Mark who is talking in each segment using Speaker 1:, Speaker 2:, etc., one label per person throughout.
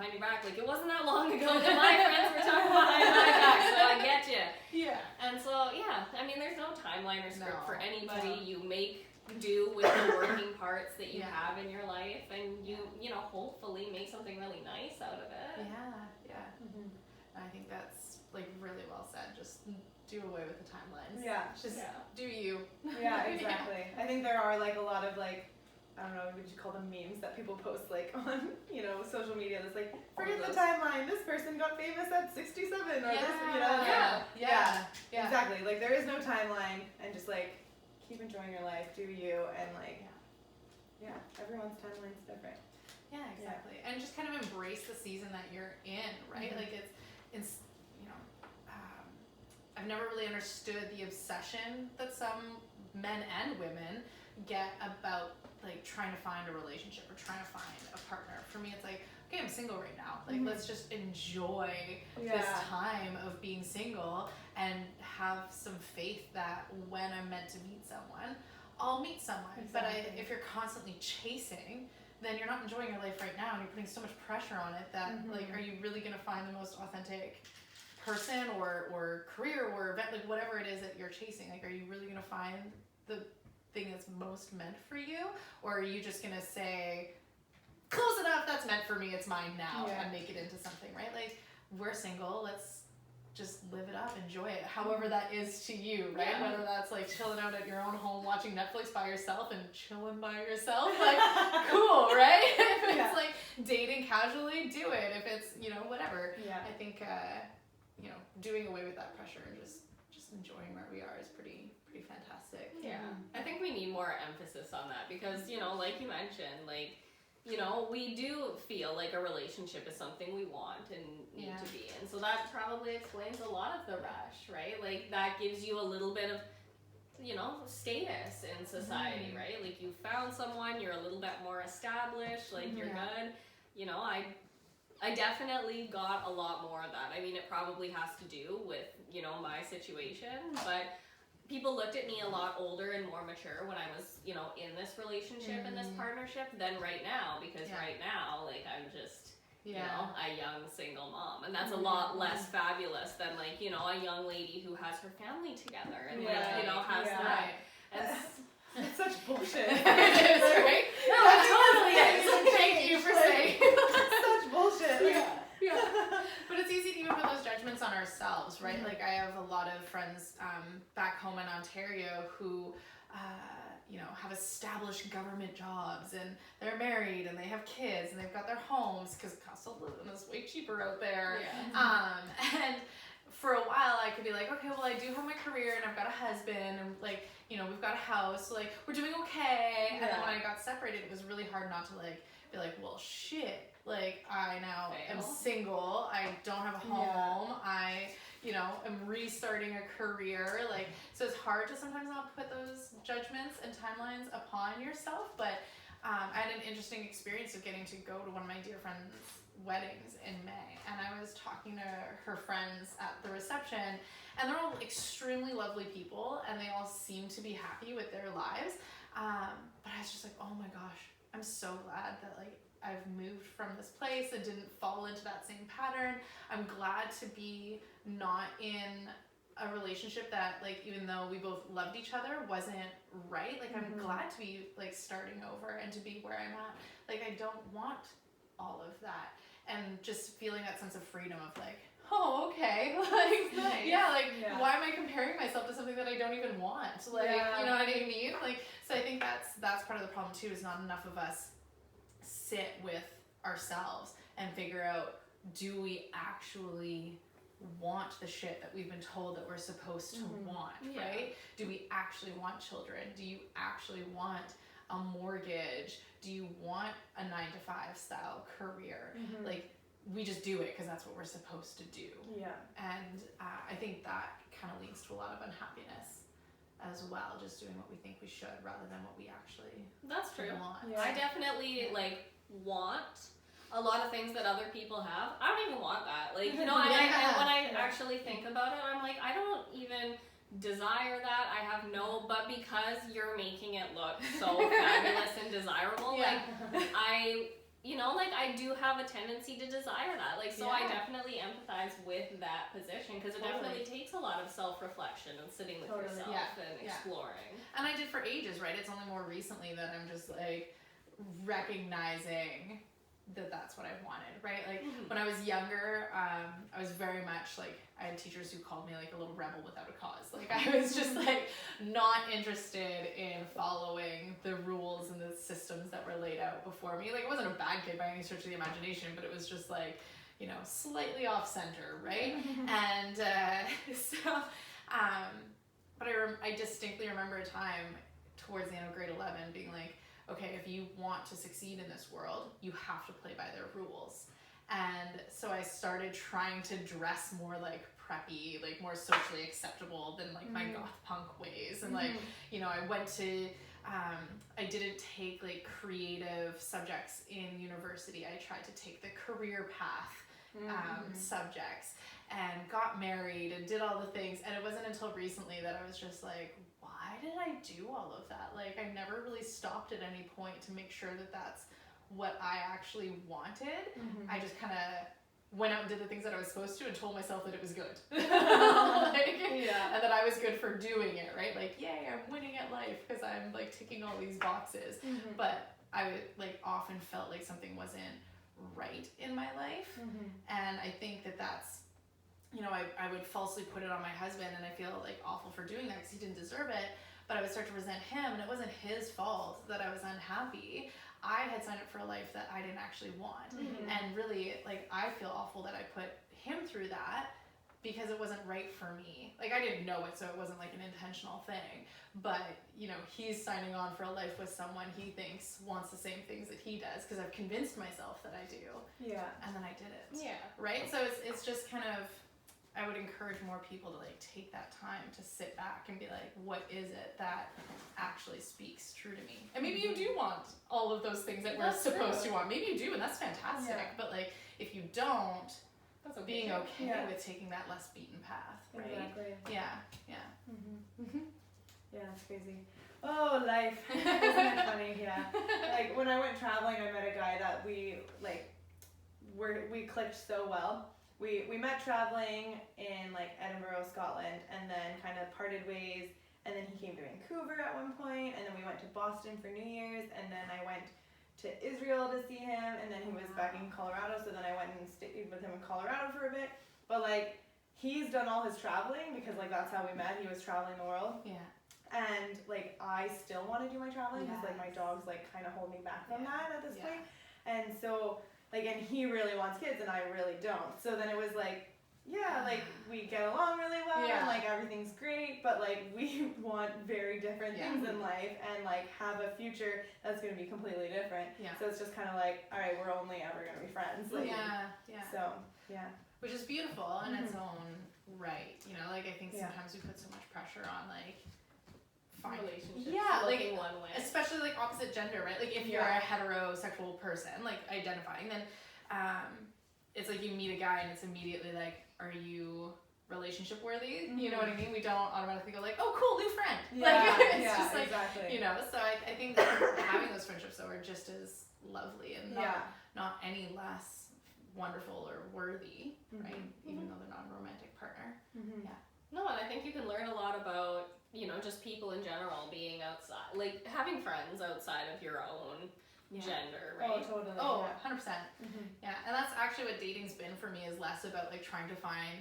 Speaker 1: behind your back. Like, it wasn't that long ago that my friends were talking behind my back, so I get you.
Speaker 2: Yeah.
Speaker 1: And so, yeah, I mean, there's no timeline or script for anybody.
Speaker 2: No.
Speaker 1: You make do with the working parts that you have in your life, and you know, hopefully make something really nice out of it.
Speaker 2: Yeah. Mm-hmm. I think that's like really well said. Just do away with the timelines.
Speaker 3: Yeah.
Speaker 2: Just do you.
Speaker 3: Yeah, exactly. I think there are like a lot of like, I don't know, would you call them memes that people post like on, you know, social media that's like, forget the timeline, this person got famous at 67 or this, you know. Yeah. Exactly. Like there is no timeline, and just like keep enjoying your life, do you, and like, everyone's timeline's different.
Speaker 2: Yeah, exactly. And just kind of embrace the season that you're in, right?
Speaker 3: Mm-hmm.
Speaker 2: Like it's you know, I've never really understood the obsession that some men and women get about like trying to find a relationship or trying to find a partner. For me, it's like, okay, I'm single right now. Like, let's just enjoy this time of being single and have some faith that when I'm meant to meet someone, I'll meet someone.
Speaker 3: Exactly.
Speaker 2: But if you're constantly chasing, then you're not enjoying your life right now, and you're putting so much pressure on it that like, are you really gonna find the most authentic person or career or event, like whatever it is that you're chasing? Like, are you really gonna find the thing that's most meant for you, or are you just gonna say, close enough, that's meant for me, it's mine now, and make it into something, right? Like, we're single, let's just live it up, enjoy it, however that is to you, right? Whether that's like chilling out at your own home watching Netflix by yourself and chilling by yourself, like, cool, right? If it's like dating casually, do it. If it's, you know, whatever. I think you know, doing away with that pressure and just enjoying where we are is pretty fantastic.
Speaker 1: I think we need more emphasis on that, because, you know, like you mentioned, like, you know, we do feel like a relationship is something we want and need to be in. So that probably explains a lot of the rush, right? Like, that gives you a little bit of, you know, status in society, right? Like, you found someone, you're a little bit more established, like, you're good. You know, I definitely got a lot more of that. I mean, it probably has to do with, you know, my situation, but people looked at me a lot older and more mature when I was, you know, in this relationship and this partnership than right now, because right now, like, I'm just, you know, a young single mom, and that's a lot less fabulous than, like, you know, a young lady who has her family together and like, you know, has that. And
Speaker 3: it's such bullshit.
Speaker 2: It is, right?
Speaker 1: No, it totally is.
Speaker 2: Thank you for saying.
Speaker 3: Such bullshit.
Speaker 2: But it's easy to even put those judgments on ourselves, right? Like, I have a lot of friends back home in Ontario who, you know, have established government jobs, and they're married, and they have kids, and they've got their homes, because cost of living is way cheaper out there. And for a while, I could be like, okay, well, I do have my career, and I've got a husband, and, like, you know, we've got a house, so, like, we're doing okay. And then when I got separated, it was really hard not to, like, be like, well, shit. Like, I now am single, I don't have a home, I, you know, am restarting a career, like, so it's hard to sometimes not put those judgments and timelines upon yourself, but I had an interesting experience of getting to go to one of my dear friends' weddings in May, and I was talking to her friends at the reception, and they're all extremely lovely people, and they all seem to be happy with their lives, but I was just like, oh my gosh, I'm so glad that, like, I've moved from this place and didn't fall into that same pattern. I'm glad to be not in a relationship that, like, even though we both loved each other, wasn't right. Like, I'm glad to be, like, starting over and to be where I'm at. Like, I don't want all of that. And just feeling that sense of freedom of, like, oh, okay. Like, nice. Why am I comparing myself to something that I don't even want? Like, you know what I mean? Like, so I think that's part of the problem too, is not enough of us sit with ourselves and figure out, do we actually want the shit that we've been told that we're supposed to want, right? Do we actually want children? Do you actually want a mortgage? Do you want a 9-to-5 style career? Like, we just do it because that's what we're supposed to do. And I think that kind of leads to a lot of unhappiness as well, just doing what we think we should rather than what we actually want.
Speaker 1: I definitely, like, want a lot of things that other people have. I don't even want that. Like, you know, and when I actually think about it, I'm like, I don't even desire that. I have no, but because you're making it look so fabulous and desirable, like, you know, like, I do have a tendency to desire that. Like, so I definitely empathize with that position, because it definitely takes a lot of self-reflection and sitting with yourself and exploring.
Speaker 2: And I did for ages, right? It's only more recently that I'm just, like, recognizing that that's what I wanted, right? Like, when I was younger, I was very much, like, I had teachers who called me, like, a little rebel without a cause. Like, I was just, like, not interested in following the rules and the systems that were laid out before me. Like, I wasn't a bad kid by any stretch of the imagination, but it was just, like, you know, slightly off center, right? And but I distinctly remember a time towards the end of grade 11 being like, okay, if you want to succeed in this world, you have to play by their rules. And so I started trying to dress more like preppy, like more socially acceptable than like my goth punk ways. And like, you know, I went to, I didn't take like creative subjects in university. I tried to take the career path subjects, and got married and did all the things. And it wasn't until recently that I was just like, why did I do all of that? Like, I never really stopped at any point to make sure that that's what I actually wanted. I just kind of went out and did the things that I was supposed to and told myself that it was good. And that I was good for doing it, right? Like, yay, I'm winning at life because I'm like ticking all these boxes. But I like often felt like something wasn't right in my life. And I think that that's, you know, I would falsely put it on my husband, and I feel like awful for doing that because he didn't deserve it, but I would start to resent him, and it wasn't his fault that I was unhappy. I had signed up for a life that I didn't actually want. And really, like, I feel awful that I put him through that because it wasn't right for me. Like, I didn't know it, so it wasn't like an intentional thing, but, you know, he's signing on for a life with someone he thinks wants the same things that he does because I've convinced myself that I do. And then I did it. Right? So it's just kind of, I would encourage more people to like take that time to sit back and be like, what is it that actually speaks true to me? And maybe you do want all of those things that we're supposed to want. Maybe you do, and that's fantastic. But like, if you don't,
Speaker 1: that's okay.
Speaker 2: Being okay with taking that less beaten path, right?
Speaker 3: Exactly.
Speaker 2: Yeah.
Speaker 3: Yeah, it's crazy. Oh, life. Isn't it funny? Yeah. Like, when I went traveling, I met a guy that we clicked so well. We met traveling in like Edinburgh, Scotland, and then kind of parted ways, and then he came to Vancouver at one point, and then we went to Boston for New Year's, and then I went to Israel to see him, and then he was back in Colorado, so then I went and stayed with him in Colorado for a bit. But like, he's done all his traveling because like that's how we met. He was traveling the world. And like, I still want to do my traveling because like my dogs like kind of hold me back from that at this point. And so like, and he really wants kids and I really don't. So then it was like, like we get along really well and like everything's great, but like we want very different things in life and like have a future that's going to be completely different. So it's just kind of like, all right, we're only ever going to be friends. Like, So,
Speaker 2: Which is beautiful in its own right. You know, like I think sometimes we put so much pressure on like
Speaker 1: relationships.
Speaker 2: Like
Speaker 1: one way.
Speaker 2: Especially like opposite gender, right? Like if you're a heterosexual person, like identifying, then it's like you meet a guy and it's immediately like, are you relationship worthy? You know what I mean? We don't automatically go like, oh cool, new friend. It's just like, you know, so I think that having those friendships though are just as lovely and not any less wonderful or worthy, right? Even though they're not a romantic partner.
Speaker 1: No, and I think you can learn a lot about, you know, just people in general being outside, like having friends outside of your own gender, right?
Speaker 3: Oh, totally.
Speaker 2: Oh, 100%. Yeah, and that's actually what dating's been for me, is less about like trying to find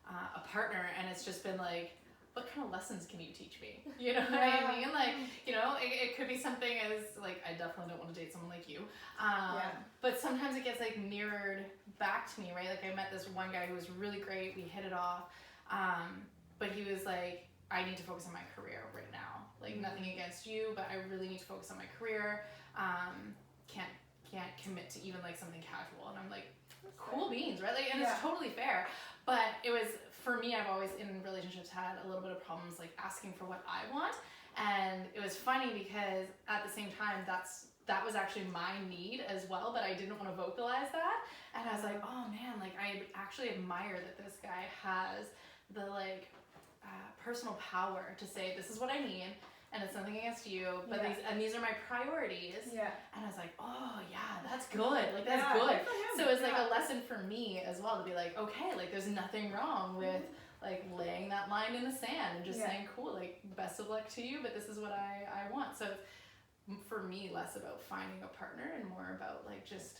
Speaker 2: a partner, and it's just been like, what kind of lessons can you teach me? You know what I mean? Like, you know, it could be something as like, I definitely don't want to date someone like you. But sometimes it gets like mirrored back to me, right? Like I met this one guy who was really great. We hit it off. But he was like, I need to focus on my career right now. Like nothing against you, but I really need to focus on my career. Can't commit to even like something casual. And I'm like, cool beans, right? Like, and it's totally fair. But it was, for me, I've always in relationships had a little bit of problems like asking for what I want. And it was funny because at the same time, that was actually my need as well, but I didn't want to vocalize that. And I was like, oh man, like I actually admire that this guy has the like personal power to say, this is what I need, and it's nothing against you, but
Speaker 3: Yeah.
Speaker 2: these are my priorities.
Speaker 3: Yeah.
Speaker 2: And I was like, oh yeah, that's good. Like that's
Speaker 3: Yeah,
Speaker 2: good.
Speaker 3: good for him.
Speaker 2: So it's like
Speaker 3: Yeah.
Speaker 2: a lesson for me as well to be like, okay, like there's nothing wrong with like laying that line in the sand and just saying, cool, like best of luck to you, but this is what I want. So it's for me less about finding a partner and more about like just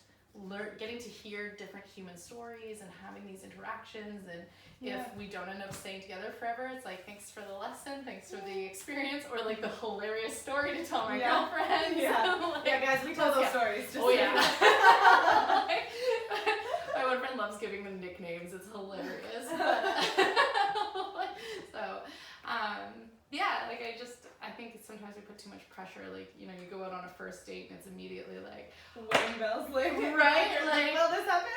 Speaker 2: getting to hear different human stories and having these interactions. And if we don't end up staying together forever, it's like, thanks for the lesson, thanks for the experience, or like the hilarious story to tell my girlfriends.
Speaker 3: Like, guys, we tell those stories. Just
Speaker 2: my one friend loves giving them nicknames. It's hilarious. So, like I think sometimes we put too much pressure. Like, you go out on a first date and it's immediately like
Speaker 3: wedding bells, like
Speaker 2: right, like
Speaker 3: will this happen?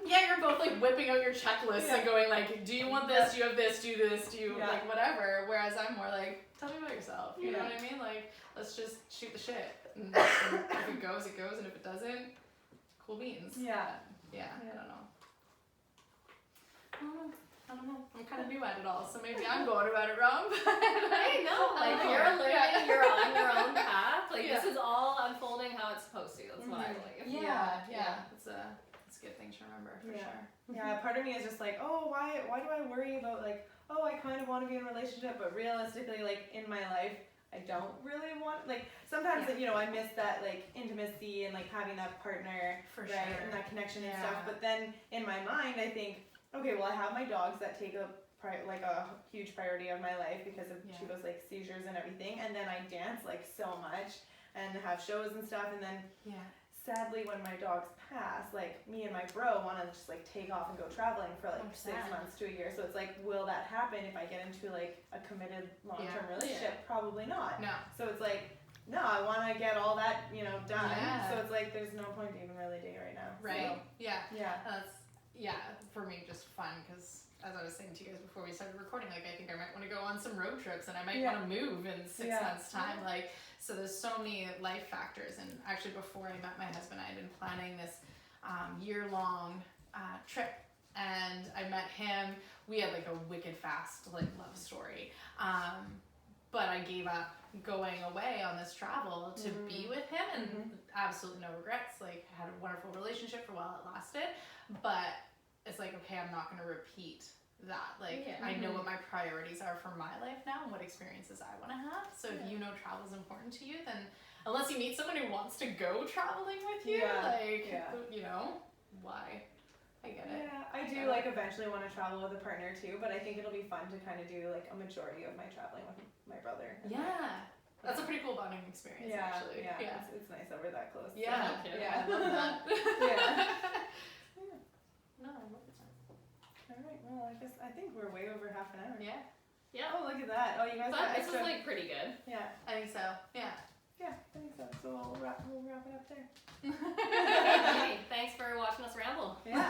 Speaker 2: Yeah, you're both like whipping out your checklists and going like, do you want this? Do you have this? Do this? Do you like whatever? Whereas I'm more like, tell me about yourself. You know what I mean? Like, let's just shoot the shit. And if it goes, it goes, and if it doesn't, cool beans.
Speaker 3: Yeah.
Speaker 2: I don't know. I don't know. I'm kind of new at it all, so maybe I'm going about it wrong.
Speaker 1: Hey, no, like you're living, you're on your own path. Like this is all unfolding how it's supposed to. That's what I believe.
Speaker 2: Yeah. It's a good thing to remember for sure.
Speaker 3: Yeah, part of me is just like, oh, why do I worry about like, oh, I kind of want to be in a relationship, but realistically, like in my life, I don't really want, like, sometimes, I miss that, like, intimacy and, like, having that partner,
Speaker 2: for
Speaker 3: right,
Speaker 2: sure.
Speaker 3: and that connection and stuff, but then, in my mind, I think, okay, well, I have my dogs that take a huge priority of my life because of Chico's, like, seizures and everything, and then I dance, like, so much, and have shows and stuff, and then, sadly, when my dogs pass, like, me and my bro want to just, like, take off and go traveling for, like, 6 months to a year. So it's like, will that happen if I get into, like, a committed long-term relationship? Probably not.
Speaker 2: No.
Speaker 3: So it's like, no, I want to get all that, done.
Speaker 2: Yeah.
Speaker 3: So it's like, there's no point to even really date right now.
Speaker 2: Right?
Speaker 3: So,
Speaker 2: Yeah. That's, for me, just fun because, as I was saying to you guys before we started recording, like, I think I might want to go on some road trips and I might want to move in 6 months' time. Like, so there's so many life factors. And actually, before I met my husband, I had been planning this year-long trip. And I met him. We had like a wicked fast like love story. But I gave up going away on this travel to be with him, and absolutely no regrets. Like, had a wonderful relationship for while it lasted. But it's like, okay, I'm not going to repeat that. Like, I know what my priorities are for my life now and what experiences I want to have. So if travel is important to you, then unless you meet someone who wants to go traveling with you, why? I get it.
Speaker 3: Yeah, I do like eventually want to travel with a partner too, but I think it'll be fun to kind of do like a majority of my traveling with my brother.
Speaker 2: That's a pretty cool bonding experience, actually.
Speaker 3: Yeah. It's nice that we're that close.
Speaker 2: Yeah,
Speaker 3: So.
Speaker 2: I love that. No, I love it.
Speaker 3: Alright, well, I think we're way over half an hour.
Speaker 1: Yeah.
Speaker 3: Oh, look at that. Oh, you guys got
Speaker 1: This
Speaker 3: extra.
Speaker 1: was like pretty good.
Speaker 3: Yeah.
Speaker 2: I think so. Yeah.
Speaker 3: Yeah, I think so. So we'll wrap it up there.
Speaker 1: Okay, thanks for watching us ramble.
Speaker 3: Yeah.